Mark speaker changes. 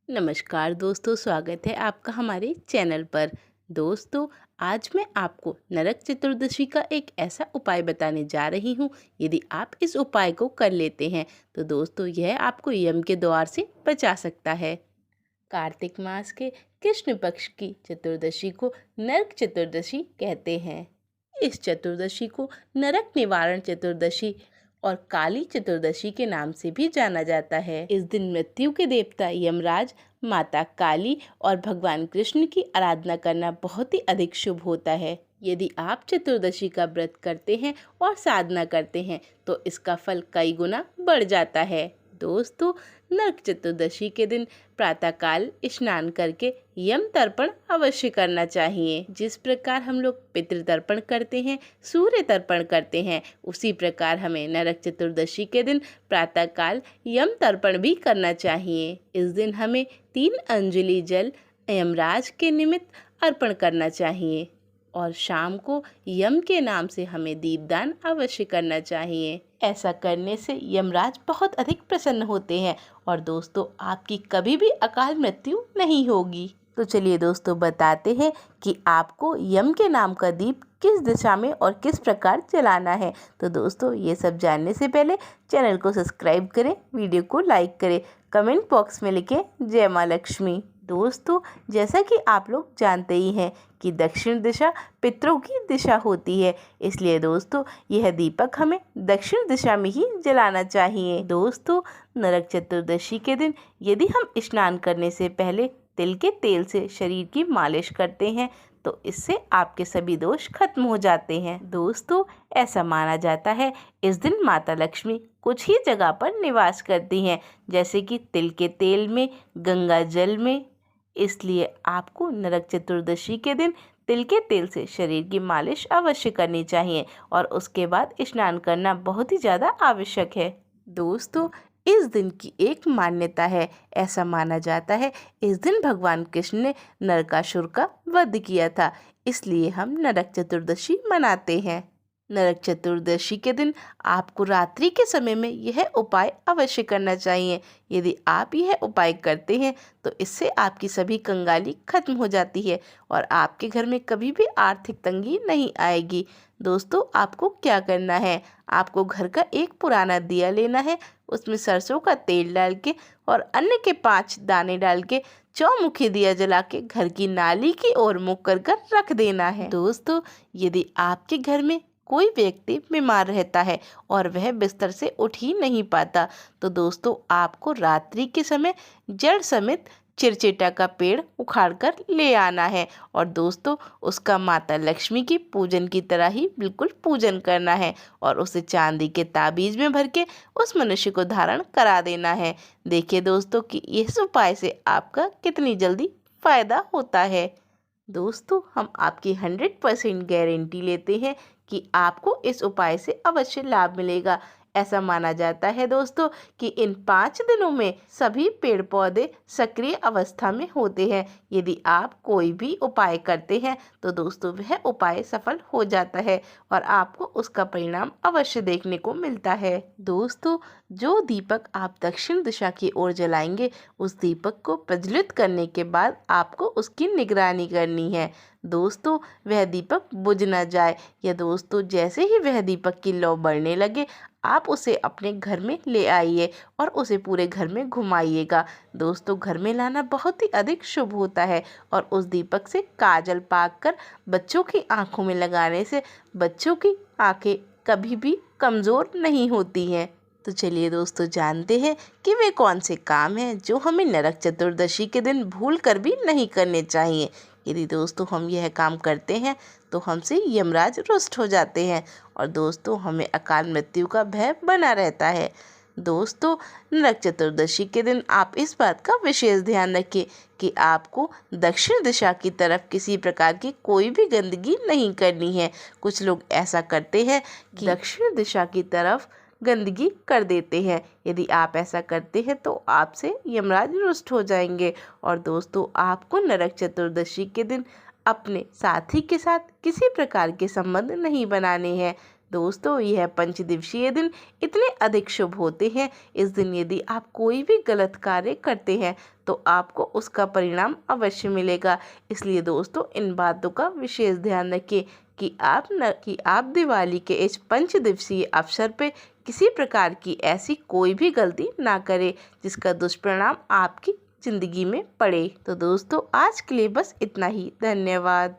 Speaker 1: नमस्कार दोस्तों, स्वागत है आपका हमारे चैनल पर। दोस्तों, आज मैं आपको नरक चतुर्दशी का एक ऐसा उपाय बताने जा रही हूँ। यदि आप इस उपाय को कर लेते हैं तो दोस्तों यह आपको यम के द्वार से बचा सकता है। कार्तिक मास के कृष्ण पक्ष की चतुर्दशी को नरक चतुर्दशी कहते हैं। इस चतुर्दशी को नरक निवारण चतुर्दशी और काली चतुर्दशी के नाम से भी जाना जाता है। इस दिन मृत्यु के देवता यमराज, माता काली और भगवान कृष्ण की आराधना करना बहुत ही अधिक शुभ होता है। यदि आप चतुर्दशी का व्रत करते हैं और साधना करते हैं तो इसका फल कई गुना बढ़ जाता है। दोस्तों, नरक चतुर्दशी के दिन प्रातःकाल स्नान करके यम तर्पण अवश्य करना चाहिए। जिस प्रकार हम लोग पितृ तर्पण करते हैं, सूर्य तर्पण करते हैं, उसी प्रकार हमें नरक चतुर्दशी के दिन प्रातःकाल यम तर्पण भी करना चाहिए। इस दिन हमें 3 अंजलि जल यमराज के निमित्त अर्पण करना चाहिए और शाम को यम के नाम से हमें दीपदान अवश्य करना चाहिए। ऐसा करने से यमराज बहुत अधिक प्रसन्न होते हैं और दोस्तों आपकी कभी भी अकाल मृत्यु नहीं होगी। तो चलिए दोस्तों, बताते हैं कि आपको यम के नाम का दीप किस दिशा में और किस प्रकार जलाना है। तो दोस्तों, ये सब जानने से पहले चैनल को सब्सक्राइब करें, वीडियो को लाइक करें, कमेंट बॉक्स में लिखें जय माँ लक्ष्मी। दोस्तों, जैसा कि आप लोग जानते ही हैं कि दक्षिण दिशा पितरों की दिशा होती है, इसलिए दोस्तों यह दीपक हमें दक्षिण दिशा में ही जलाना चाहिए। दोस्तों, नरक चतुर्दशी के दिन यदि हम स्नान करने से पहले तिल के तेल से शरीर की मालिश करते हैं तो इससे आपके सभी दोष खत्म हो जाते हैं। दोस्तों, ऐसा माना जाता है इस दिन माता लक्ष्मी कुछ ही जगह पर निवास करती हैं, जैसे कि तिल के तेल में, गंगा जल में। इसलिए आपको नरक चतुर्दशी के दिन तिल के तेल से शरीर की मालिश अवश्य करनी चाहिए और उसके बाद स्नान करना बहुत ही ज़्यादा आवश्यक है। दोस्तों, इस दिन की एक मान्यता है। ऐसा माना जाता है इस दिन भगवान कृष्ण ने नरकासुर का वध किया था, इसलिए हम नरक चतुर्दशी मनाते हैं। नरक चतुर्दशी के दिन आपको रात्रि के समय में यह उपाय अवश्य करना चाहिए। यदि आप यह उपाय करते हैं तो इससे आपकी सभी कंगाली खत्म हो जाती है और आपके घर में कभी भी आर्थिक तंगी नहीं आएगी। दोस्तों, आपको क्या करना है, आपको घर का एक पुराना दिया लेना है, उसमें सरसों का तेल डाल के और अन्न के 5 दाने डाल के चौमुखी दिया जला के घर की नाली की ओर मुख कर कर रख देना है। दोस्तों, यदि आपके घर में कोई व्यक्ति बीमार रहता है और वह बिस्तर से उठ ही नहीं पाता तो दोस्तों आपको रात्रि के समय जड़ समेत चिरचिटा का पेड़ उखाड़ कर ले आना है और दोस्तों उसका माता लक्ष्मी की पूजन की तरह ही बिल्कुल पूजन करना है और उसे चांदी के ताबीज में भर के उस मनुष्य को धारण करा देना है। देखिए दोस्तों कि इस उपाय से आपका कितनी जल्दी फायदा होता है। दोस्तों, हम आपकी 100% गारंटी लेते हैं कि आपको इस उपाय से अवश्य लाभ मिलेगा। ऐसा माना जाता है दोस्तों कि इन 5 दिनों में सभी पेड़ पौधे सक्रिय अवस्था में होते हैं। यदि आप कोई भी उपाय करते हैं तो दोस्तों वह उपाय सफल हो जाता है और आपको उसका परिणाम अवश्य देखने को मिलता है। दोस्तों, जो दीपक आप दक्षिण दिशा की ओर जलाएंगे उस दीपक को प्रज्वलित करने के बाद आपको उसकी निगरानी करनी है। दोस्तों, वह दीपक बुझ न जाए या दोस्तों जैसे ही वह दीपक की लौ बढ़ने लगे आप उसे अपने घर में ले आइए और उसे पूरे घर में घुमाइएगा। दोस्तों, घर में लाना बहुत ही अधिक शुभ होता है और उस दीपक से काजल पाक कर बच्चों की आंखों में लगाने से बच्चों की आंखें कभी भी कमज़ोर नहीं होती हैं। तो चलिए दोस्तों, जानते हैं कि वे कौन से काम हैं जो हमें नरक चतुर्दशी के दिन भूल कर भी नहीं करने चाहिए। यदि दोस्तों हम यह काम करते हैं तो हमसे यमराज रुष्ट हो जाते हैं और दोस्तों हमें अकाल मृत्यु का भय बना रहता है। दोस्तों, नरक चतुर्दशी के दिन आप इस बात का विशेष ध्यान रखें कि आपको दक्षिण दिशा की तरफ किसी प्रकार की कोई भी गंदगी नहीं करनी है। कुछ लोग ऐसा करते हैं कि दक्षिण दिशा की तरफ गंदगी कर देते हैं। यदि आप ऐसा करते हैं तो आपसे यमराज रुष्ट हो जाएंगे और दोस्तों आपको नरक चतुर्दशी के दिन अपने साथी के साथ किसी प्रकार के संबंध नहीं बनाने हैं। दोस्तों यह पंचदिवसीय दिन इतने अधिक शुभ होते हैं। इस दिन यदि आप कोई भी गलत कार्य करते हैं तो आपको उसका परिणाम अवश्य मिलेगा। इसलिए दोस्तों इन बातों का विशेष ध्यान रखें कि आप दिवाली के इस पंचदिवसीय अवसर पे किसी प्रकार की ऐसी कोई भी गलती ना करें जिसका दुष्परिणाम आपकी ज़िंदगी में पड़े। तो दोस्तों आज के लिए बस इतना ही। धन्यवाद।